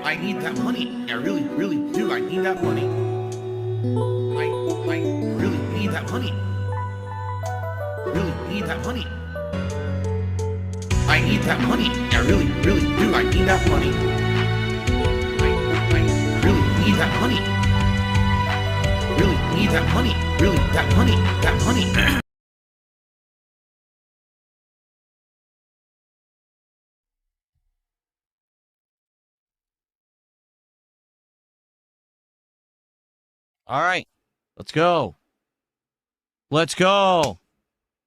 I need that money. I really, really do. I need that money. I really need that money. Really need that money. I need that money. I really, really do. I need that money. I really need that money. Really need that money. Really, that money. That money. All right, let's go. Let's go.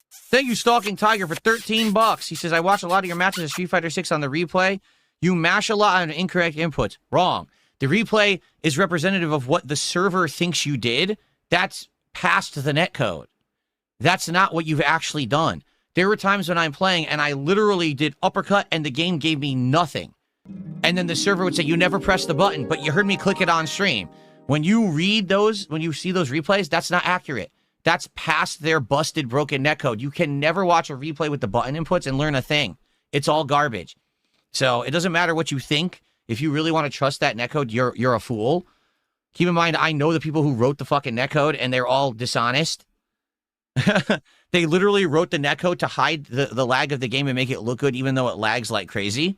Thank you, Stalking Tiger, for 13 bucks. He says, I watch a lot of your matches of Street Fighter 6 on the replay. You mash a lot on incorrect inputs. Wrong. The replay is representative of what the server thinks you did. That's past the netcode. That's not what you've actually done. There were times when I'm playing and I literally did uppercut and the game gave me nothing. And then the server would say, you never pressed the button, but you heard me click it on stream. When you read those, when you see those replays, that's not accurate. That's past their busted, broken netcode. You can never watch a replay with the button inputs and learn a thing. It's all garbage. So it doesn't matter what you think. If you really want to trust that netcode, you're a fool. Keep in mind, I know the people who wrote the fucking netcode, and they're all dishonest. They literally wrote the netcode to hide the lag of the game and make it look good, even though it lags like crazy.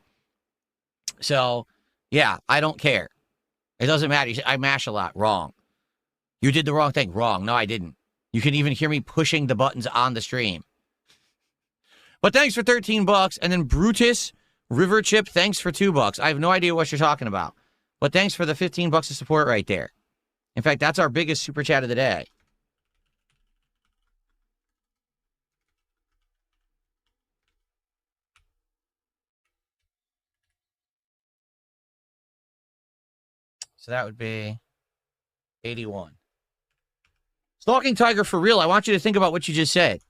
So, yeah, I don't care. It doesn't matter. I mash a lot. Wrong. You did the wrong thing. Wrong. No, I didn't. You can even hear me pushing the buttons on the stream. But thanks for 13 bucks. And then Brutus River Chip, thanks for 2 bucks. I have no idea what you're talking about. But thanks for the 15 bucks of support right there. In fact, that's our biggest super chat of the day. So that would be 81. Stalking Tiger, for real, I want you to think about what you just said.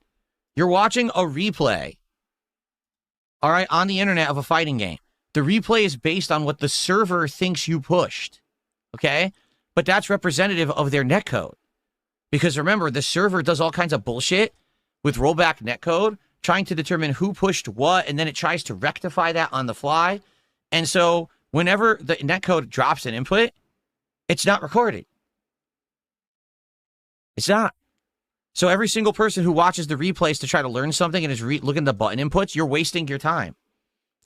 You're watching a replay, all right, on the internet of a fighting game. The replay is based on what the server thinks you pushed, okay? But that's representative of their netcode. Because remember, the server does all kinds of bullshit with rollback netcode, trying to determine who pushed what, and then it tries to rectify that on the fly. And so whenever the netcode drops an input, it's not recorded. It's not. So every single person who watches the replays to try to learn something and is looking at the button inputs, you're wasting your time.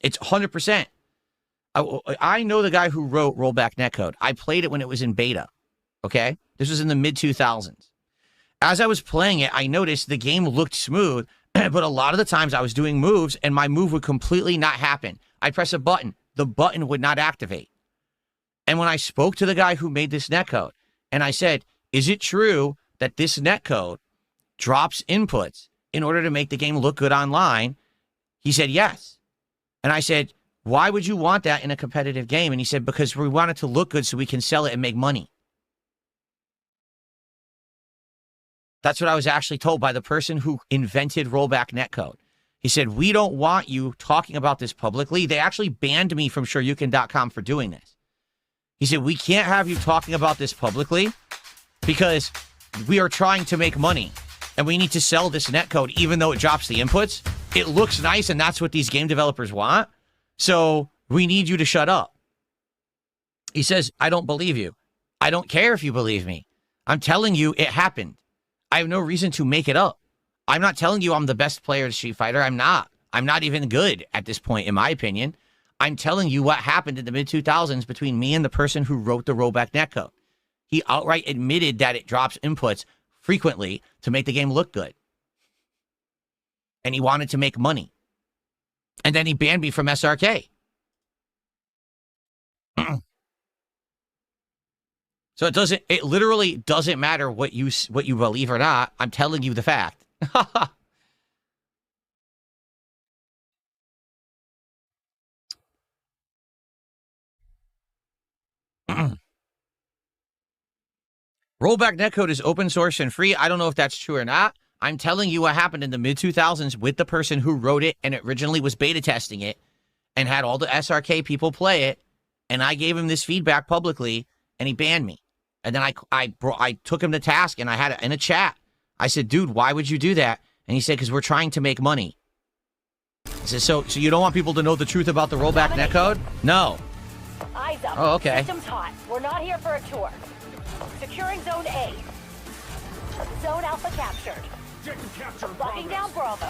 It's 100%. I know the guy who wrote Rollback Netcode. I played it when it was in beta, okay? This was in the mid-2000s. As I was playing it, I noticed the game looked smooth, but a lot of the times I was doing moves and my move would completely not happen. I'd press a button. The button would not activate. And when I spoke to the guy who made this netcode, and I said, is it true that this netcode drops inputs in order to make the game look good online? He said, yes. And I said, why would you want that in a competitive game? And he said, because we want it to look good so we can sell it and make money. That's what I was actually told by the person who invented Rollback Netcode. He said, we don't want you talking about this publicly. They actually banned me from SureYouCan.com for doing this. He said, we can't have you talking about this publicly because we are trying to make money and we need to sell this netcode even though it drops the inputs. It looks nice and that's what these game developers want. So we need you to shut up. He says, I don't believe you. I don't care if you believe me. I'm telling you it happened. I have no reason to make it up. I'm not telling you I'm the best player at Street Fighter. I'm not. I'm not even good at this point, in my opinion. I'm telling you what happened in the mid-2000s between me and the person who wrote the Rollback netcode. He outright admitted that it drops inputs frequently to make the game look good. And he wanted to make money. And then he banned me from SRK. So it literally doesn't matter what you believe or not. I'm telling you the fact. Rollback netcode is open source and free. I don't know if that's true or not. I'm telling you what happened in the mid-2000s with the person who wrote it and originally was beta testing it and had all the SRK people play it. And I gave him this feedback publicly and he banned me. And then I took him to task and I had it in a chat. I said, dude, why would you do that? And he said, because we're trying to make money. I said, so you don't want people to know the truth about the Rollback netcode? No. Eyes up. Oh, okay. System's hot. We're not here for a tour. Securing Zone A. Zone Alpha captured. Locking down Bravo.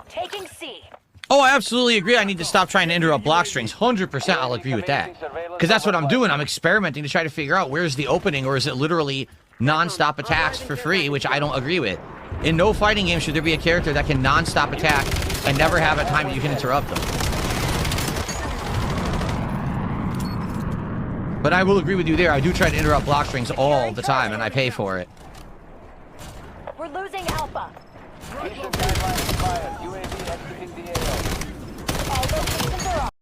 Taking C. Oh, I absolutely agree. I need to stop trying to interrupt block strings. 100% I'll agree with that. Because that's what I'm doing. I'm experimenting to try to figure out where's the opening, or is it literally non-stop attacks for free, which I don't agree with. In no fighting game should there be a character that can non-stop attack and never have a time that you can interrupt them. But I will agree with you there. I do try to interrupt block strings all the time, and I pay for it. We're losing Alpha. Mission guidelines expired. UAV